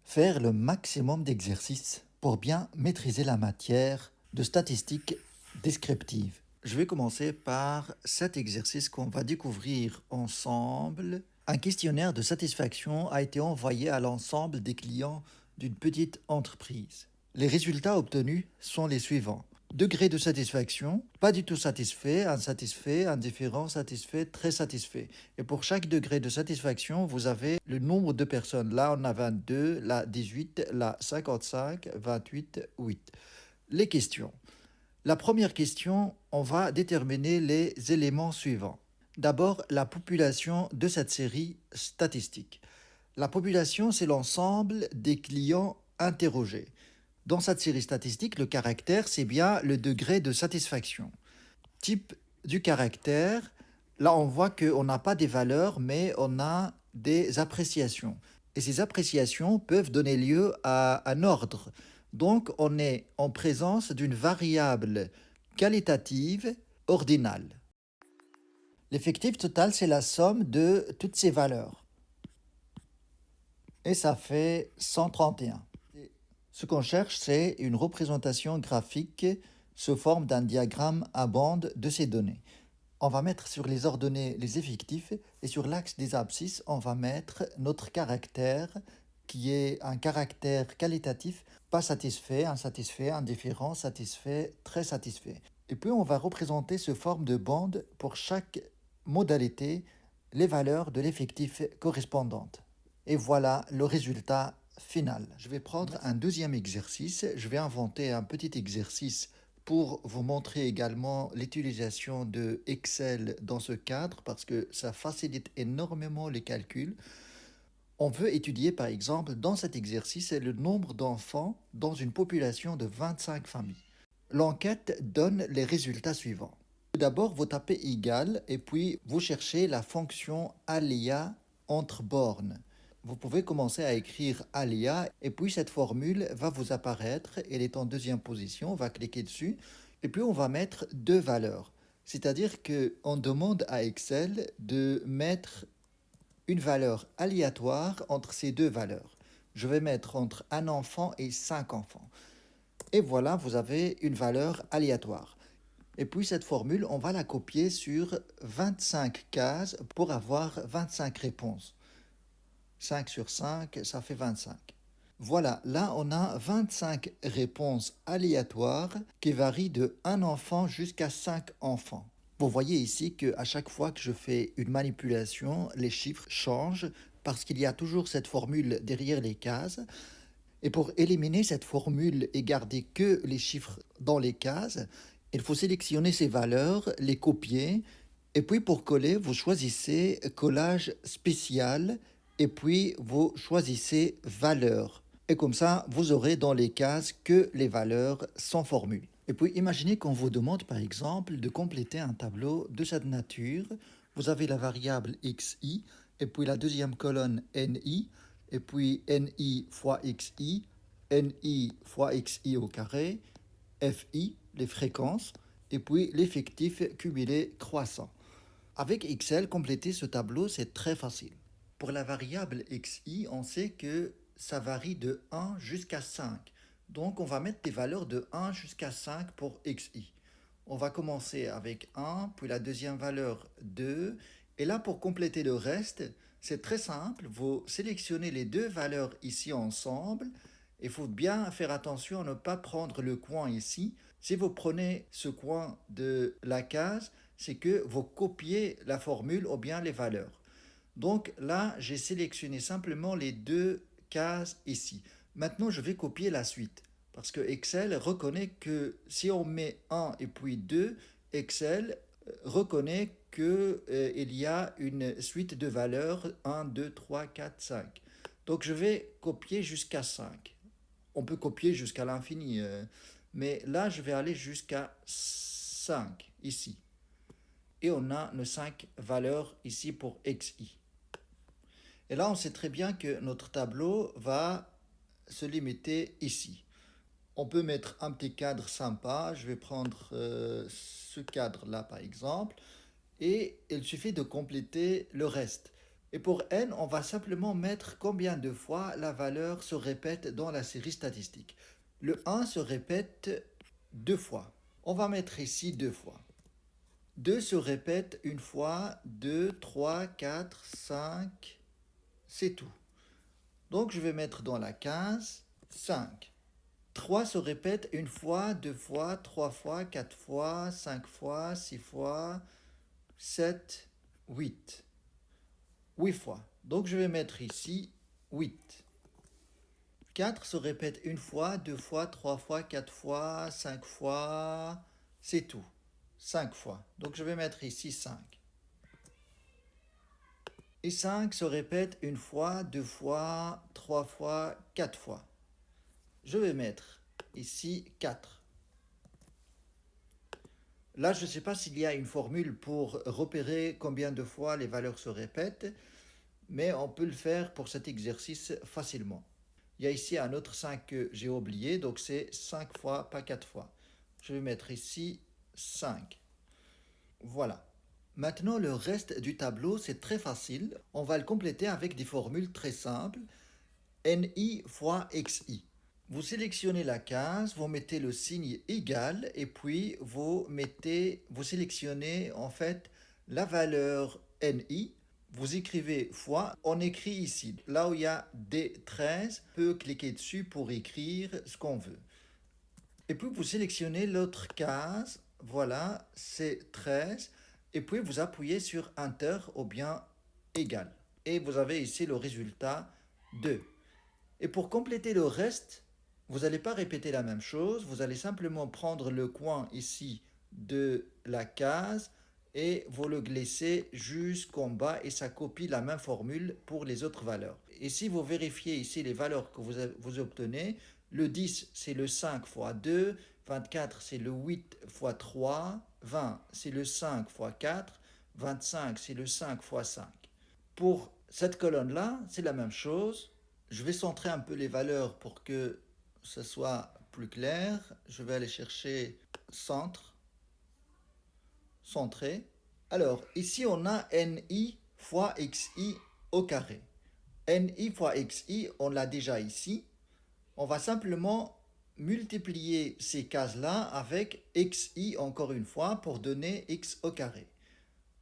Faire le maximum d'exercices pour bien maîtriser la matière de statistiques descriptives. Je vais commencer par cet exercice qu'on va découvrir ensemble. Un questionnaire de satisfaction a été envoyé à l'ensemble des clients d'une petite entreprise. Les résultats obtenus sont les suivants. Degré de satisfaction, pas du tout satisfait, insatisfait, indifférent, satisfait, très satisfait. Et pour chaque degré de satisfaction, vous avez le nombre de personnes. Là, on a 22, là, 18, là, 55, 28, 8. Les questions. La première question, on va déterminer les éléments suivants. D'abord, la population de cette série statistique. La population, c'est l'ensemble des clients interrogés. Dans cette série statistique, le caractère, c'est bien le degré de satisfaction. Type du caractère, là on voit qu'on n'a pas des valeurs, mais on a des appréciations. Et ces appréciations peuvent donner lieu à un ordre. Donc on est en présence d'une variable qualitative ordinale. L'effectif total, c'est la somme de toutes ces valeurs. Et ça fait 131. Ce qu'on cherche, c'est une représentation graphique sous forme d'un diagramme à bande de ces données. On va mettre sur les ordonnées les effectifs et sur l'axe des abscisses, on va mettre notre caractère qui est un caractère qualitatif, pas satisfait, insatisfait, indifférent, satisfait, très satisfait. Et puis on va représenter sous forme de bande pour chaque modalité les valeurs de l'effectif correspondantes. Et voilà le résultat final. Je vais prendre un deuxième exercice. Je vais inventer un petit exercice pour vous montrer également l'utilisation de Excel dans ce cadre parce que ça facilite énormément les calculs. On veut étudier par exemple dans cet exercice le nombre d'enfants dans une population de 25 familles. L'enquête donne les résultats suivants. Tout d'abord, vous tapez égal et puis vous cherchez la fonction aléa entre bornes. Vous pouvez commencer à écrire aléa et puis cette formule va vous apparaître. Elle est en deuxième position. On va cliquer dessus et puis on va mettre deux valeurs. C'est-à-dire qu'on demande à Excel de mettre une valeur aléatoire entre ces deux valeurs. Je vais mettre entre un enfant et 5 enfants. Et voilà, vous avez une valeur aléatoire. Et puis cette formule, on va la copier sur 25 cases pour avoir 25 réponses. 5 sur 5, ça fait 25. Voilà, là on a 25 réponses aléatoires qui varient de 1 enfant jusqu'à 5 enfants. Vous voyez ici qu'à chaque fois que je fais une manipulation, les chiffres changent parce qu'il y a toujours cette formule derrière les cases. Et pour éliminer cette formule et garder que les chiffres dans les cases, il faut sélectionner ces valeurs, les copier, et puis pour coller, vous choisissez collage spécial, et puis vous choisissez valeur. Et comme ça, vous aurez dans les cases que les valeurs sans formule. Et puis imaginez qu'on vous demande par exemple de compléter un tableau de cette nature. Vous avez la variable xi, et puis la deuxième colonne ni, et puis ni fois xi, ni fois xi au carré, fi, les fréquences, et puis l'effectif cumulé croissant. Avec Excel, compléter ce tableau, c'est très facile. Pour la variable xi, on sait que ça varie de 1 jusqu'à 5. Donc, on va mettre des valeurs de 1 jusqu'à 5 pour xi. On va commencer avec 1, puis la deuxième valeur 2. Et là, pour compléter le reste, c'est très simple. Vous sélectionnez les deux valeurs ici ensemble. Il faut bien faire attention à ne pas prendre le coin ici. Si vous prenez ce coin de la case, c'est que vous copiez la formule ou bien les valeurs. Donc là, j'ai sélectionné simplement les deux cases ici. Maintenant, je vais copier la suite. Parce que Excel reconnaît que si on met 1 et puis 2, Excel reconnaît qu'il y a une suite de valeurs 1, 2, 3, 4, 5. Donc je vais copier jusqu'à 5. On peut copier jusqu'à l'infini, mais là je vais aller jusqu'à 5 ici. Et on a nos 5 valeurs ici pour xi. Et là on sait très bien que notre tableau va se limiter ici. On peut mettre un petit cadre sympa. Je vais prendre ce cadre-là par exemple. Et il suffit de compléter le reste. Et pour n, on va simplement mettre combien de fois la valeur se répète dans la série statistique. Le 1 se répète 2 fois. On va mettre ici 2 fois. 2 se répète une fois, 2, 3, 4, 5, c'est tout. Donc je vais mettre dans la case 5. 3 se répète une fois, 2 fois, 3 fois, 4 fois, 5 fois, 6 fois, 7, 8. 8 fois. Donc je vais mettre ici 8. 4 se répète une fois, 2 fois, 3 fois, 4 fois, 5 fois, c'est tout. 5 fois. Donc je vais mettre ici 5. Et 5 se répète une fois, 2 fois, 3 fois, 4 fois. Je vais mettre ici 4. Là, je ne sais pas s'il y a une formule pour repérer combien de fois les valeurs se répètent, mais on peut le faire pour cet exercice facilement. Il y a ici un autre 5 que j'ai oublié, donc c'est 5 fois, pas 4 fois. Je vais mettre ici 5. Voilà. Maintenant, le reste du tableau, c'est très facile. On va le compléter avec des formules très simples. NI fois XI. Vous sélectionnez la case, vous mettez le signe égal et puis vous sélectionnez en fait la valeur NI. Vous écrivez fois, on écrit ici. Là où il y a D13, on peut cliquer dessus pour écrire ce qu'on veut. Et puis vous sélectionnez l'autre case, voilà, c'est 13. Et puis vous appuyez sur Enter ou bien égal. Et vous avez ici le résultat 2. Et pour compléter le reste, vous n'allez pas répéter la même chose, vous allez simplement prendre le coin ici de la case et vous le glissez jusqu'en bas et ça copie la même formule pour les autres valeurs. Et si vous vérifiez ici les valeurs que vous obtenez, le 10 c'est le 5 fois 2, 24 c'est le 8 fois 3, 20 c'est le 5 fois 4, 25 c'est le 5 fois 5. Pour cette colonne-là, c'est la même chose. Je vais centrer un peu les valeurs pour que ce soit plus clair. Je vais aller chercher centre, centré. Alors, ici, on a NI fois XI au carré. NI fois XI, on l'a déjà ici. On va simplement multiplier ces cases-là avec XI encore une fois pour donner X au carré.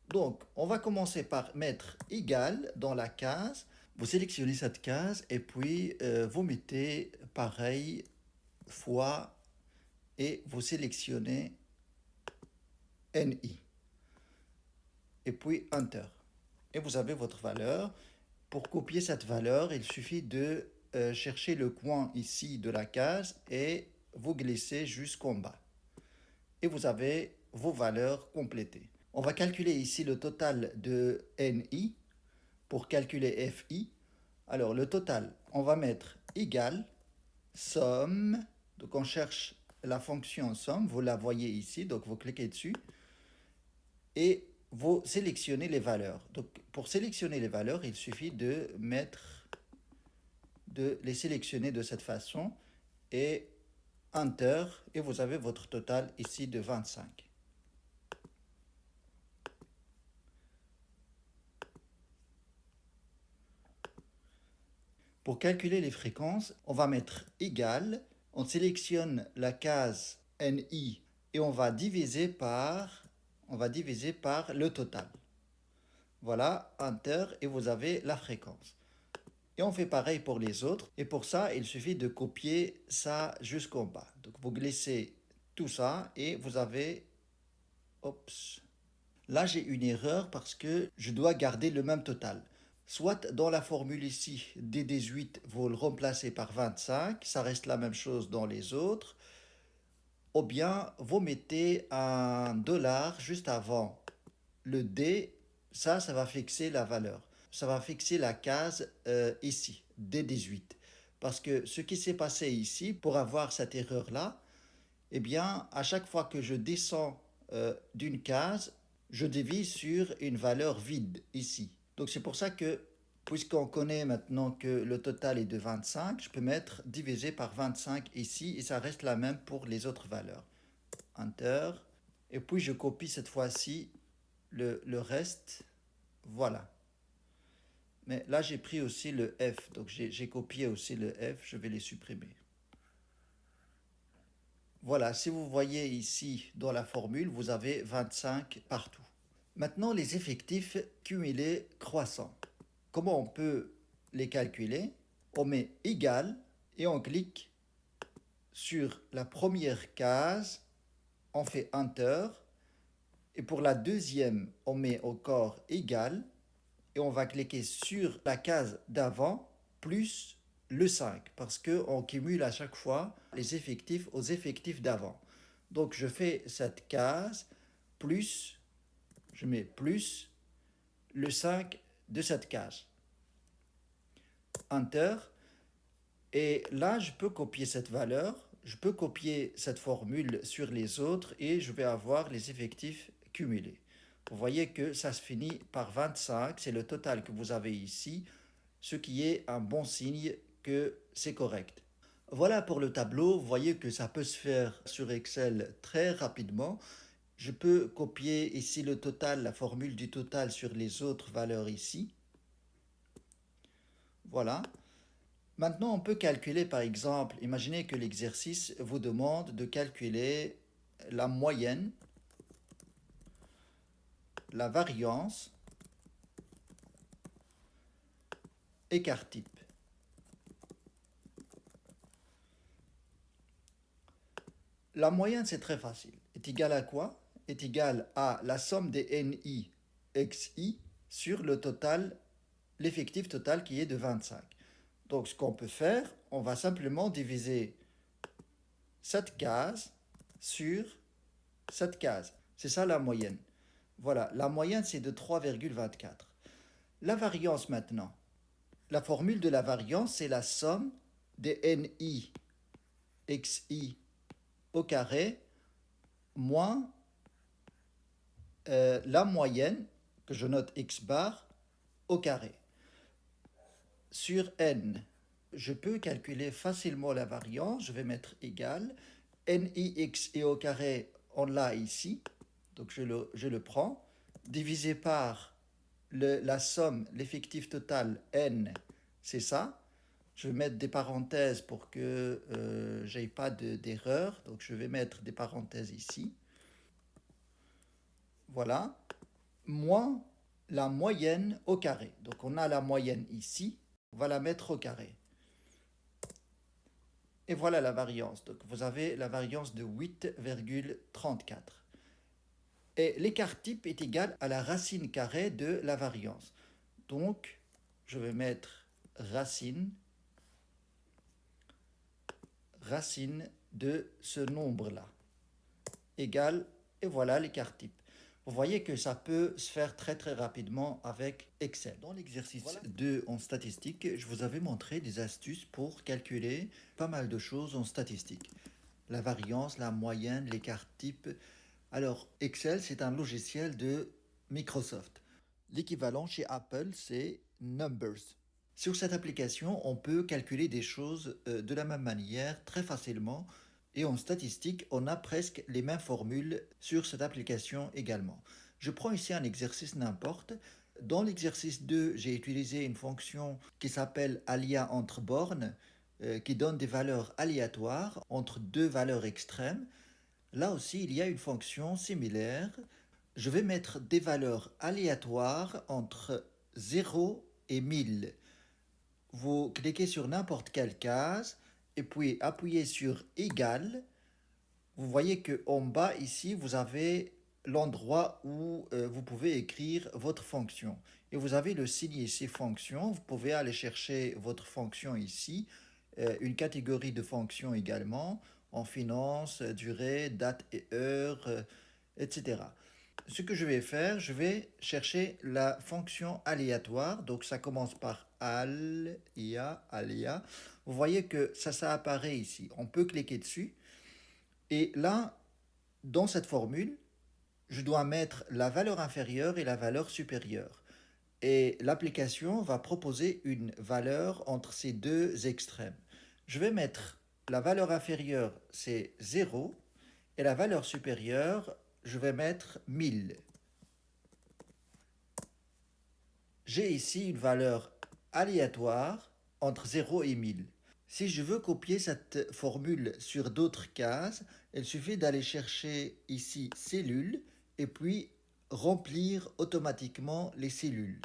Donc, on va commencer par mettre égal dans la case. Vous sélectionnez cette case et puis vous mettez pareil fois et vous sélectionnez NI. Et puis Enter. Et vous avez votre valeur. Pour copier cette valeur, il suffit de chercher le coin ici de la case et vous glissez jusqu'en bas. Et vous avez vos valeurs complétées. On va calculer ici le total de NI pour calculer FI. Alors le total, on va mettre égal somme. Donc on cherche la fonction somme, vous la voyez ici, donc vous cliquez dessus et vous sélectionnez les valeurs. Donc pour sélectionner les valeurs, il suffit de les sélectionner de cette façon et Enter et vous avez votre total ici de 25. Pour calculer les fréquences, on va mettre égal, on sélectionne la case NI et on va diviser par le total. Voilà, Enter et vous avez la fréquence. Et on fait pareil pour les autres. Et pour ça, il suffit de copier ça jusqu'en bas. Donc vous glissez tout ça et vous avez... Oups. Là, j'ai une erreur parce que je dois garder le même total. Soit dans la formule ici, D18, vous le remplacez par 25, ça reste la même chose dans les autres. Ou bien vous mettez un dollar juste avant le D, ça va fixer la valeur. Ça va fixer la case ici, D18. Parce que ce qui s'est passé ici, pour avoir cette erreur-là, eh bien, à chaque fois que je descends d'une case, je divise sur une valeur vide ici. Donc c'est pour ça que, puisqu'on connaît maintenant que le total est de 25, je peux mettre divisé par 25 ici et ça reste la même pour les autres valeurs. Enter. Et puis je copie cette fois-ci le reste. Voilà. Mais là, j'ai pris aussi le F, donc j'ai copié aussi le F, je vais les supprimer. Voilà, si vous voyez ici dans la formule, vous avez 25 partout. Maintenant, les effectifs cumulés croissants. Comment on peut les calculer? On met égal et on clique sur la première case, on fait Enter. Et pour la deuxième, on met encore égal et on va cliquer sur la case d'avant plus le 5 parce qu'on cumule à chaque fois les effectifs aux effectifs d'avant. Donc je fais cette case plus, je mets plus le 5 de cette case. Enter. Et là, je peux copier cette valeur, je peux copier cette formule sur les autres et je vais avoir les effectifs cumulés. Vous voyez que ça se finit par 25, c'est le total que vous avez ici, ce qui est un bon signe que c'est correct. Voilà pour le tableau, vous voyez que ça peut se faire sur Excel très rapidement. Je peux copier ici le total, la formule du total sur les autres valeurs ici. Voilà. Maintenant, on peut calculer, par exemple, imaginez que l'exercice vous demande de calculer la moyenne, la variance, écart type. La moyenne, c'est très facile. Est égal à quoi? Est égal à la somme des NI XI sur le total, l'effectif total qui est de 25. Donc, ce qu'on peut faire, on va simplement diviser cette case sur cette case. C'est ça la moyenne. Voilà, la moyenne c'est de 3,24. La variance maintenant. La formule de la variance c'est la somme des NI XI au carré moins la moyenne, que je note x bar, au carré. Sur n, je peux calculer facilement la variance, je vais mettre égal. NIX et au carré, on l'a ici, donc je le prends, divisé par la somme, l'effectif total n, c'est ça. Je vais mettre des parenthèses pour que j'aie pas d'erreur, donc je vais mettre des parenthèses ici. Voilà, moins la moyenne au carré. Donc on a la moyenne ici, on va la mettre au carré. Et voilà la variance. Donc vous avez la variance de 8,34. Et l'écart type est égal à la racine carrée de la variance. Donc je vais mettre racine de ce nombre-là. Égal, et voilà l'écart type. Vous voyez que ça peut se faire très très rapidement avec Excel. Dans l'exercice 2 en statistique, je vous avais montré des astuces pour calculer pas mal de choses en statistique. La variance, la moyenne, l'écart type. Alors, Excel, c'est un logiciel de Microsoft. L'équivalent chez Apple, c'est Numbers. Sur cette application, on peut calculer des choses de la même manière très facilement. Et en statistique, on a presque les mêmes formules sur cette application également. Je prends ici un exercice n'importe. Dans l'exercice 2, j'ai utilisé une fonction qui s'appelle alia entre bornes, qui donne des valeurs aléatoires entre deux valeurs extrêmes. Là aussi, il y a une fonction similaire. Je vais mettre des valeurs aléatoires entre 0 et 1000. Vous cliquez sur n'importe quelle case et puis appuyez sur égal. Vous voyez qu'en bas ici, vous avez l'endroit où vous pouvez écrire votre fonction. Et vous avez le signe ici fonction. Vous pouvez aller chercher votre fonction ici, une catégorie de fonctions également, en finance, durée, date et heure, etc. Ce que je vais faire, je vais chercher la fonction aléatoire. Donc ça commence par aléa. Vous voyez que ça apparaît ici. On peut cliquer dessus. Et là, dans cette formule, je dois mettre la valeur inférieure et la valeur supérieure. Et l'application va proposer une valeur entre ces deux extrêmes. Je vais mettre la valeur inférieure, c'est 0, et la valeur supérieure, je vais mettre 1000. J'ai ici une valeur aléatoire entre 0 et 1000. Si je veux copier cette formule sur d'autres cases, il suffit d'aller chercher ici cellules et puis remplir automatiquement les cellules.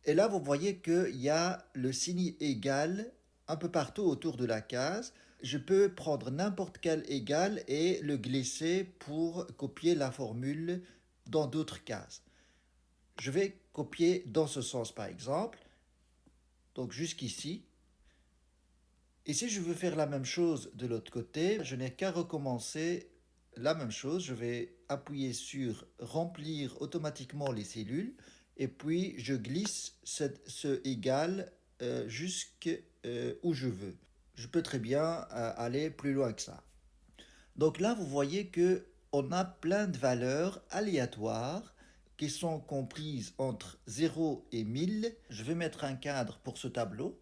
Et là, vous voyez qu'il y a le signe égal un peu partout autour de la case. Je peux prendre n'importe quel égal et le glisser pour copier la formule dans d'autres cases. Je vais copier dans ce sens par exemple, donc jusqu'ici. Et si je veux faire la même chose de l'autre côté, je n'ai qu'à recommencer la même chose. Je vais appuyer sur remplir automatiquement les cellules et puis je glisse ce égal jusqu'où je veux. Je peux très bien aller plus loin que ça. Donc là, vous voyez que on a plein de valeurs aléatoires qui sont comprises entre 0 et 1000. Je vais mettre un cadre pour ce tableau.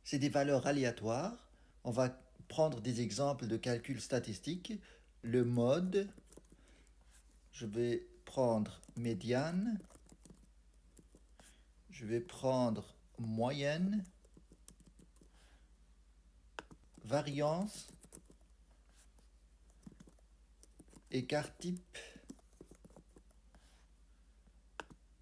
C'est des valeurs aléatoires. On va prendre des exemples de calcul statistique. Le mode, je vais prendre médiane, je vais prendre moyenne, variance, écart type.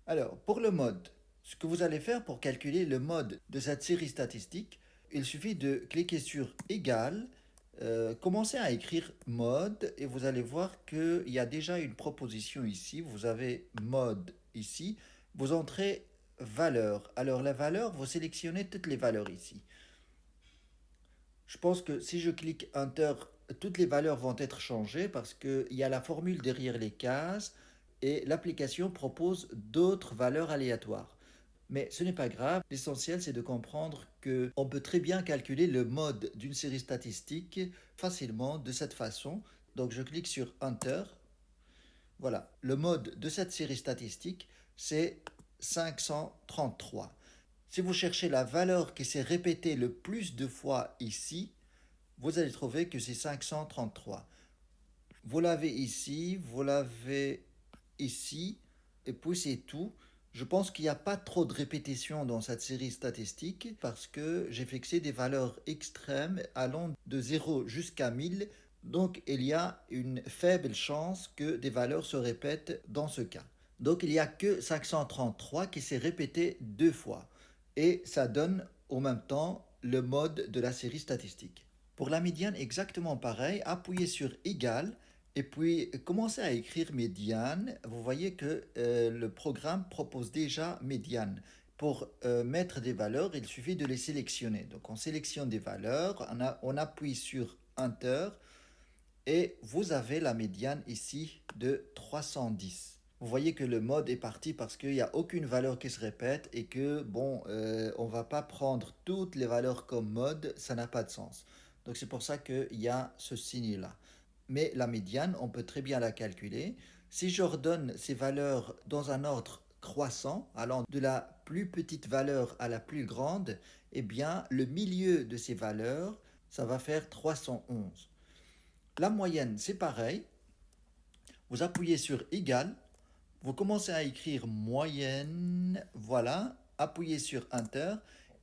Alors, pour le mode, ce que vous allez faire pour calculer le mode de cette série statistique, il suffit de cliquer sur égal, commencer à écrire mode et vous allez voir qu'il y a déjà une proposition ici. Vous avez mode ici, vous entrez valeur. Alors la valeur, vous sélectionnez toutes les valeurs ici. Je pense que si je clique Enter, toutes les valeurs vont être changées parce qu'il y a la formule derrière les cases et l'application propose d'autres valeurs aléatoires. Mais ce n'est pas grave, l'essentiel c'est de comprendre qu'on peut très bien calculer le mode d'une série statistique facilement de cette façon. Donc je clique sur Enter. Voilà, le mode de cette série statistique c'est 533. Si vous cherchez la valeur qui s'est répétée le plus de fois ici, vous allez trouver que c'est 533. Vous l'avez ici, vous l'avez ici, et puis c'est tout. Je pense qu'il n'y a pas trop de répétitions dans cette série statistique parce que j'ai fixé des valeurs extrêmes allant de 0 jusqu'à 1000. Donc il y a une faible chance que des valeurs se répètent dans ce cas. Donc il n'y a que 533 qui s'est répété deux fois. Et ça donne en même temps le mode de la série statistique. Pour la médiane, exactement pareil, appuyez sur égal et puis commencez à écrire médiane. Vous voyez que le programme propose déjà médiane. Pour mettre des valeurs, il suffit de les sélectionner. Donc on sélectionne des valeurs, on appuie sur Enter et vous avez la médiane ici de 310. Vous voyez que le mode est parti parce qu'il n'y a aucune valeur qui se répète et que, bon, on ne va pas prendre toutes les valeurs comme mode, ça n'a pas de sens. Donc c'est pour ça qu'il y a ce signe-là. Mais la médiane, on peut très bien la calculer. Si j'ordonne ces valeurs dans un ordre croissant, allant de la plus petite valeur à la plus grande, eh bien, le milieu de ces valeurs, ça va faire 311. La moyenne, c'est pareil. Vous appuyez sur égal. Vous commencez à écrire moyenne, voilà, appuyez sur Enter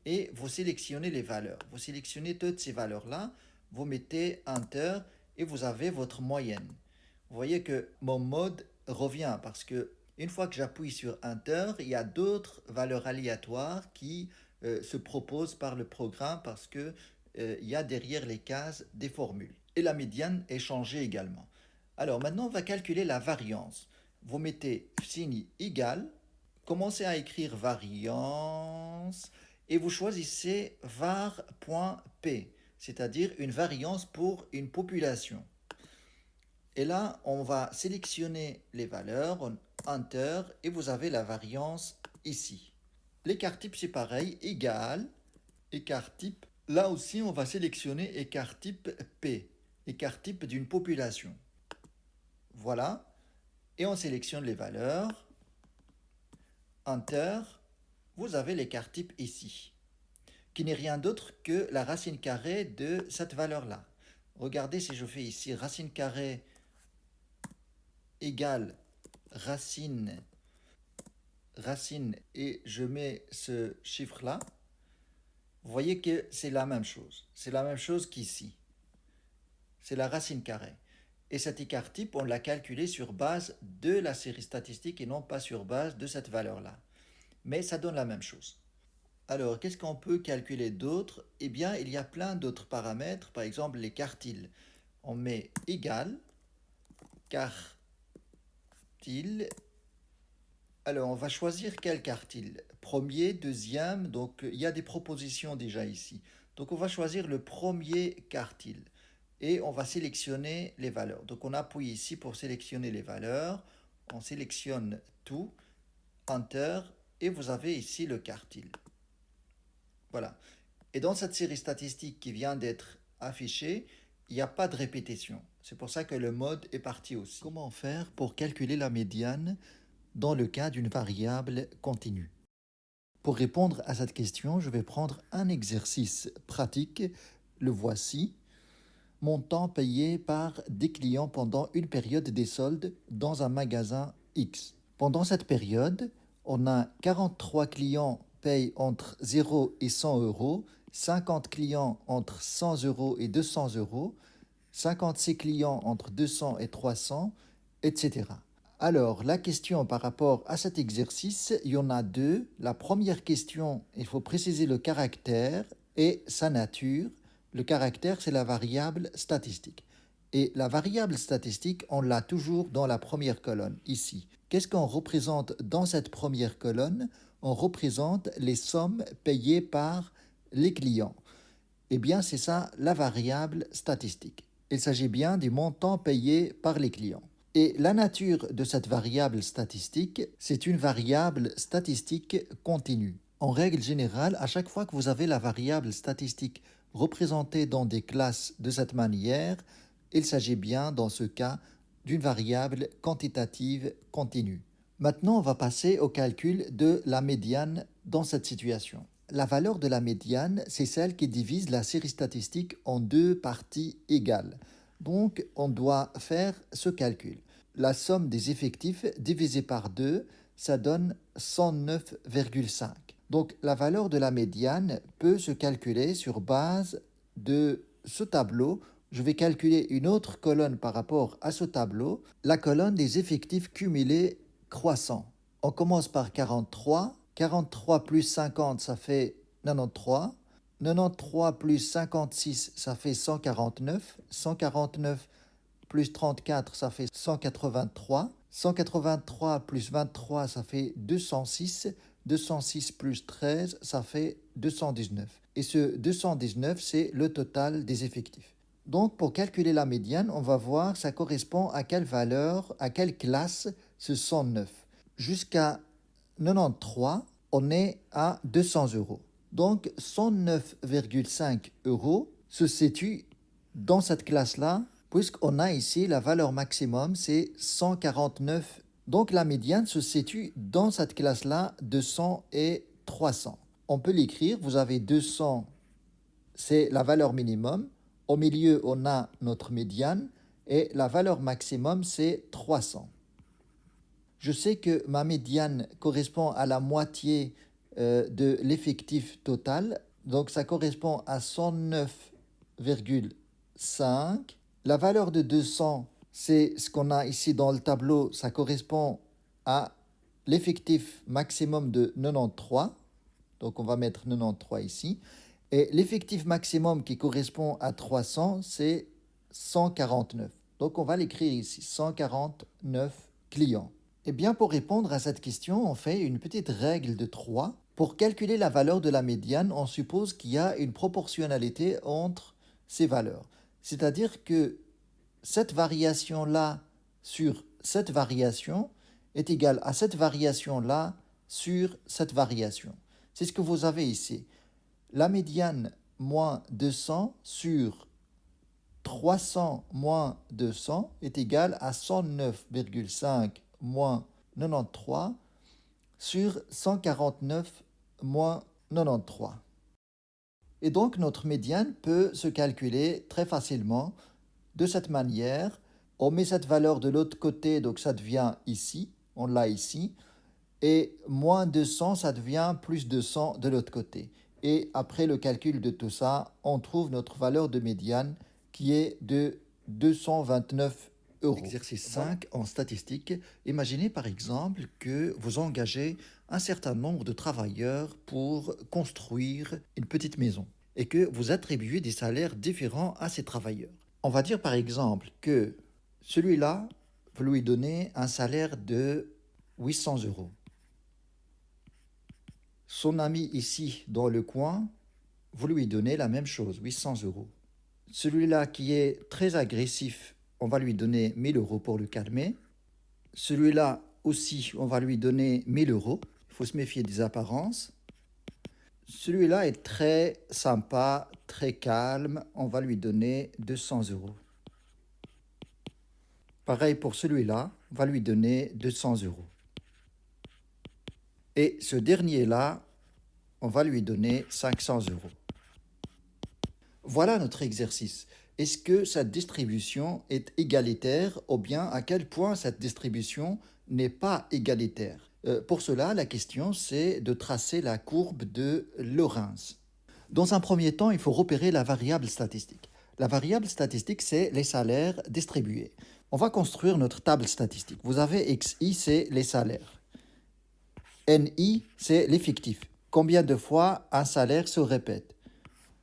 et vous sélectionnez les valeurs. Vous sélectionnez toutes ces valeurs-là, vous mettez Enter et vous avez votre moyenne. Vous voyez que mon mode revient parce que une fois que j'appuie sur Enter, il y a d'autres valeurs aléatoires qui se proposent par le programme parce que il y a derrière les cases des formules. Et la médiane est changée également. Alors maintenant, on va calculer la variance. Vous mettez signe égal, commencez à écrire variance et vous choisissez var.p, c'est-à-dire une variance pour une population. Et là, on va sélectionner les valeurs, Enter, et vous avez la variance ici. L'écart type, c'est pareil, égal, écart type. Là aussi, on va sélectionner écart type P, écart type d'une population. Voilà. Et on sélectionne les valeurs. Enter. Vous avez l'écart type ici, qui n'est rien d'autre que la racine carrée de cette valeur-là. Regardez si je fais ici racine carrée égale racine et je mets ce chiffre-là. Vous voyez que c'est la même chose. C'est la même chose qu'ici. C'est la racine carrée. Et cet écart type, on l'a calculé sur base de la série statistique et non pas sur base de cette valeur-là. Mais ça donne la même chose. Alors, qu'est-ce qu'on peut calculer d'autre? Eh bien, il y a plein d'autres paramètres, par exemple les quartiles. On met égal, quartile. Alors, on va choisir quel quartile? Premier, deuxième, donc il y a des propositions déjà ici. Donc, on va choisir le premier quartile et on va sélectionner les valeurs. Donc, on appuie ici pour sélectionner les valeurs. On sélectionne tout, Enter, et vous avez ici le quartile. Voilà. Et dans cette série statistique qui vient d'être affichée, il n'y a pas de répétition. C'est pour ça que le mode est parti aussi. Comment faire pour calculer la médiane dans le cas d'une variable continue? Pour répondre à cette question, je vais prendre un exercice pratique. Le voici. Montant payé par des clients pendant une période des soldes dans un magasin X. Pendant cette période, on a 43 clients payent entre 0 et 100 euros, 50 clients entre 100 euros et 200 euros, 56 clients entre 200 et 300, etc. Alors, la question par rapport à cet exercice, il y en a deux. La première question, il faut préciser le caractère et sa nature. Le caractère, c'est la variable statistique. Et la variable statistique, on l'a toujours dans la première colonne, ici. Qu'est-ce qu'on représente dans cette première colonne? On représente les sommes payées par les clients. Eh bien, c'est ça la variable statistique. Il s'agit bien du montant payé par les clients. Et la nature de cette variable statistique, c'est une variable statistique continue. En règle générale, à chaque fois que vous avez la variable statistique représentée dans des classes de cette manière, il s'agit bien, dans ce cas, d'une variable quantitative continue. Maintenant, on va passer au calcul de la médiane dans cette situation. La valeur de la médiane, c'est celle qui divise la série statistique en deux parties égales. Donc, on doit faire ce calcul. La somme des effectifs divisée par 2, ça donne 109,5. Donc, la valeur de la médiane peut se calculer sur base de ce tableau. Je vais calculer une autre colonne par rapport à ce tableau, la colonne des effectifs cumulés croissants. On commence par 43. 43 plus 50, ça fait 93. 93 plus 56, ça fait 149. 149 plus 34, ça fait 183. 183 plus 23, ça fait 206. 206 plus 13, ça fait 219. Et ce 219, c'est le total des effectifs. Donc, pour calculer la médiane, on va voir ça correspond à quelle valeur, à quelle classe ce 109. Jusqu'à 93, on est à 200 euros. Donc 109,5 euros se situe dans cette classe-là, puisqu'on a ici la valeur maximum, c'est 149. Donc la médiane se situe dans cette classe-là, 200 et 300. On peut l'écrire, vous avez 200, c'est la valeur minimum. Au milieu, on a notre médiane et la valeur maximum, c'est 300. Je sais que ma médiane correspond à la moitié de l'effectif total. Donc ça correspond à 109,5. La valeur de 200, c'est ce qu'on a ici dans le tableau. Ça correspond à l'effectif maximum de 93. Donc on va mettre 93 ici. Et l'effectif maximum qui correspond à 300, c'est 149. Donc on va l'écrire ici, 149 clients. Eh bien, pour répondre à cette question, on fait une petite règle de 3. Pour calculer la valeur de la médiane, on suppose qu'il y a une proportionnalité entre ces valeurs. C'est-à-dire que cette variation-là sur cette variation est égale à cette variation-là sur cette variation. C'est ce que vous avez ici. La médiane moins 200 sur 300 moins 200 est égal à 109,5 moins 93 sur 149 moins 93. Et donc notre médiane peut se calculer très facilement de cette manière. On met cette valeur de l'autre côté, donc ça devient ici, on l'a ici, et moins 200, ça devient plus 200 de l'autre côté. Et après le calcul de tout ça, on trouve notre valeur de médiane qui est de 229 euros. Exercice 5 en statistique. Imaginez par exemple que vous engagez un certain nombre de travailleurs pour construire une petite maison et que vous attribuez des salaires différents à ces travailleurs. On va dire par exemple que celui-là, vous lui donnez un salaire de 800 euros. Son ami ici dans le coin, vous lui donnez la même chose, 800 euros. Celui-là qui est très agressif, on va lui donner 1000 euros pour le calmer. Celui-là aussi, on va lui donner 1000 euros. Il faut se méfier des apparences. Celui-là est très sympa, très calme, on va lui donner 200 euros. Pareil pour celui-là, on va lui donner 200 euros. Et ce dernier-là, on va lui donner 500 euros. Voilà notre exercice. Est-ce que cette distribution est égalitaire ou bien à quel point cette distribution n'est pas égalitaire? Pour cela, la question c'est de tracer la courbe de Lorenz. Dans un premier temps, il faut repérer la variable statistique. La variable statistique, c'est les salaires distribués. On va construire notre table statistique. Vous avez XI, c'est les salaires. NI, c'est l'effectif. Combien de fois un salaire se répète?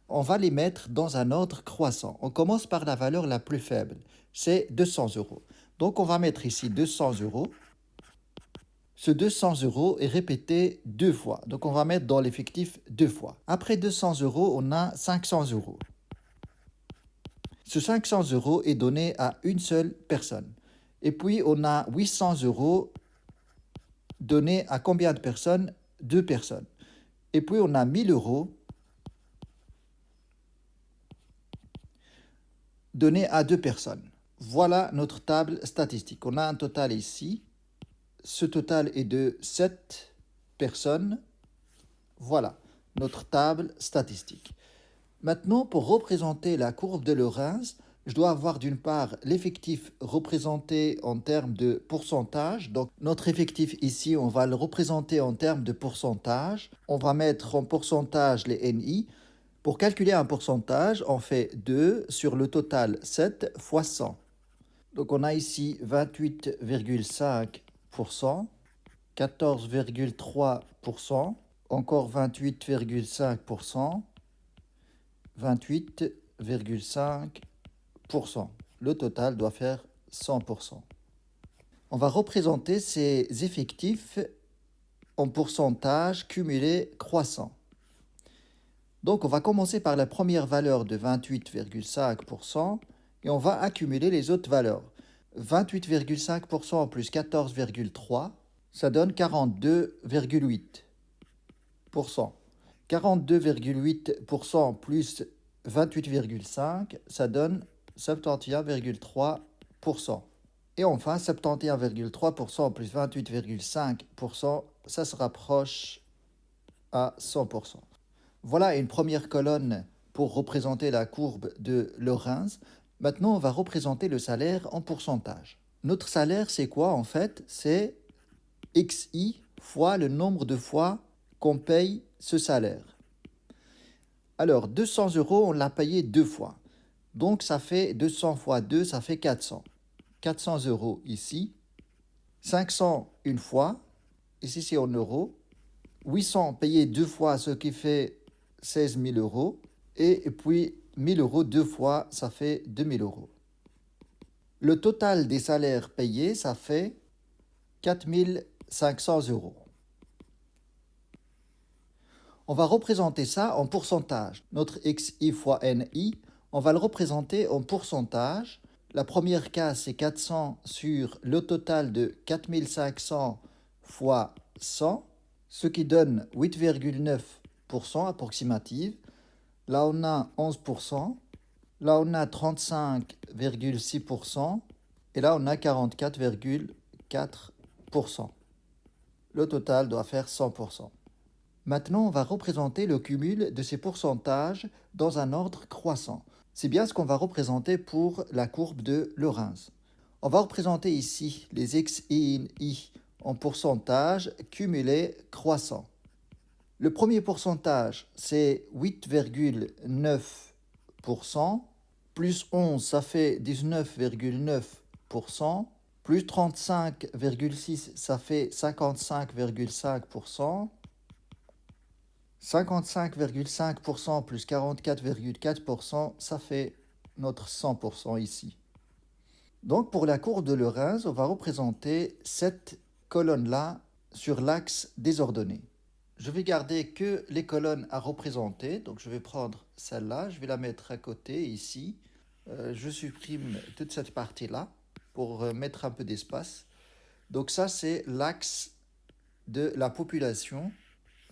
On va les mettre dans un ordre croissant. On commence par la valeur la plus faible, c'est 200 euros. Donc on va mettre ici 200 euros. Ce 200 euros est répété deux fois. Donc on va mettre dans l'effectif deux fois. Après 200 euros, on a 500 euros. Ce 500 euros est donné à une seule personne. Et puis on a 800 euros donné à combien de personnes? Deux personnes. Et puis on a 1000 euros donné à deux personnes. Voilà notre table statistique. On a un total ici. Ce total est de 7 personnes. Voilà notre table statistique. Maintenant, pour représenter la courbe de Lorenz, je dois avoir d'une part l'effectif représenté en termes de pourcentage. Donc notre effectif ici, on va le représenter en termes de pourcentage. On va mettre en pourcentage les NI. Pour calculer un pourcentage, on fait 2 sur le total 7 fois 100. Donc on a ici 28,5%, 14,3%, encore 28,5%, 28,5%. Le total doit faire 100%. On va représenter ces effectifs en pourcentage cumulé croissant. Donc on va commencer par la première valeur de 28,5% et on va accumuler les autres valeurs. 28,5% plus 14,3%, ça donne 42,8%. 42,8% plus 28,5%, ça donne 71,3%. Et enfin, 71,3% plus 28,5%, ça se rapproche à 100%. Voilà une première colonne pour représenter la courbe de Lorenz. Maintenant, on va représenter le salaire en pourcentage. Notre salaire, c'est quoi en fait? C'est XI fois le nombre de fois qu'on paye ce salaire. Alors, 200 euros, on l'a payé deux fois. Donc, ça fait 200 fois 2, ça fait 400. 400 euros ici. 500 une fois. Ici, c'est en euros. 800 payé deux fois, ce qui fait 16 000 euros. Et puis 1000 euros deux fois, ça fait 2000 euros. Le total des salaires payés, ça fait 4500 euros. On va représenter ça en pourcentage. Notre XI fois NI, on va le représenter en pourcentage. La première case, c'est 400 sur le total de 4500 fois 100, ce qui donne 8,9% approximative. Là, on a 11%. Là, on a 35,6%. Et là, on a 44,4%. Le total doit faire 100%. Maintenant, on va représenter le cumul de ces pourcentages dans un ordre croissant. C'est bien ce qu'on va représenter pour la courbe de Lorenz. On va représenter ici les XI en pourcentage cumulés croissants. Le premier pourcentage, c'est 8,9%, plus 11, ça fait 19,9%, plus 35,6, ça fait 55,5%, 55,5% plus 44,4%, ça fait notre 100% ici. Donc pour la courbe de Lorentz, on va représenter cette colonne-là sur l'axe des ordonnées. Je vais garder que les colonnes à représenter, donc je vais prendre celle-là, je vais la mettre à côté ici. Je supprime toute cette partie-là pour mettre un peu d'espace. Donc ça, c'est l'axe de la population,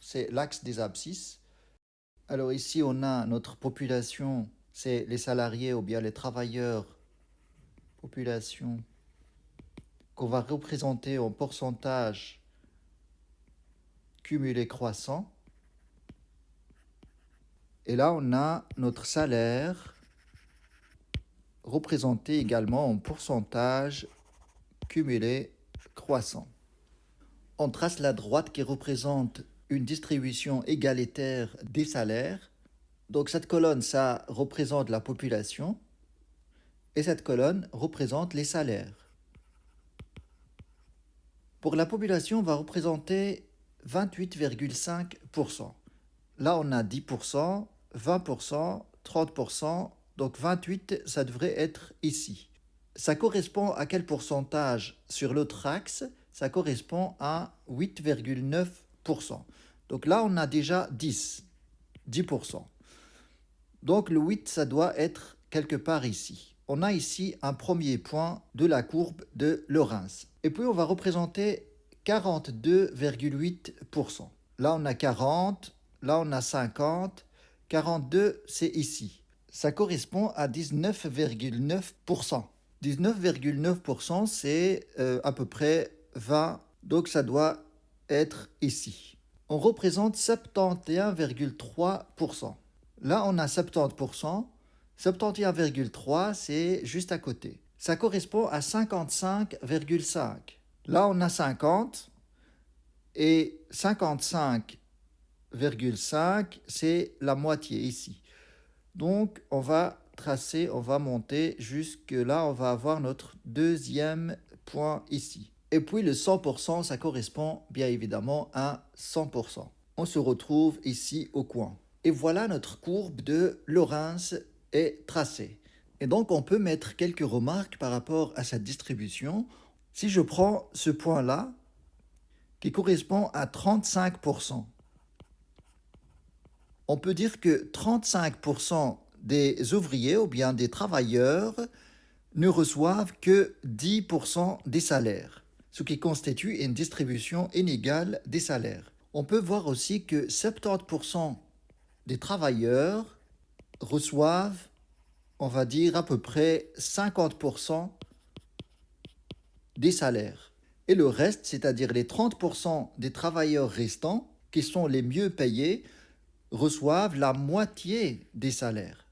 c'est l'axe des abscisses. Alors ici, on a notre population, c'est les salariés ou bien les travailleurs, population, qu'on va représenter en pourcentage cumulé croissant. Et là, on a notre salaire représenté également en pourcentage cumulé croissant. On trace la droite qui représente une distribution égalitaire des salaires. Donc cette colonne, ça représente la population et cette colonne représente les salaires. Pour la population, on va représenter 28,5%. Là, on a 10%, 20%, 30%, donc 28, ça devrait être ici. Ça correspond à quel pourcentage sur l'autre axe? Ça correspond à 8,9%. Donc là, on a déjà 10%. Donc le 8, ça doit être quelque part ici. On a ici un premier point de la courbe de Lorentz. Et puis on va représenter 42,8%. Là, on a 40, là, on a 50, 42, c'est ici. Ça correspond à 19,9%. 19,9%, c'est à peu près 20, donc ça doit être ici. On représente 71,3%. Là, on a 70%. 71,3, c'est juste à côté. Ça correspond à 55,5. Là, on a 50 et 55,5, c'est la moitié ici. Donc, on va tracer, on va monter jusque là, on va avoir notre deuxième point ici. Et puis le 100%, ça correspond bien évidemment à 100%. On se retrouve ici au coin. Et voilà, notre courbe de Lorentz est tracée. Et donc, on peut mettre quelques remarques par rapport à cette distribution. Si je prends ce point-là, qui correspond à 35%, on peut dire que 35% des ouvriers ou bien des travailleurs ne reçoivent que 10% des salaires, ce qui constitue une distribution inégale des salaires. On peut voir aussi que 70% des travailleurs reçoivent, on va dire, à peu près 50% des salaires. Et le reste, c'est-à-dire les 30% des travailleurs restants, qui sont les mieux payés, reçoivent la moitié des salaires.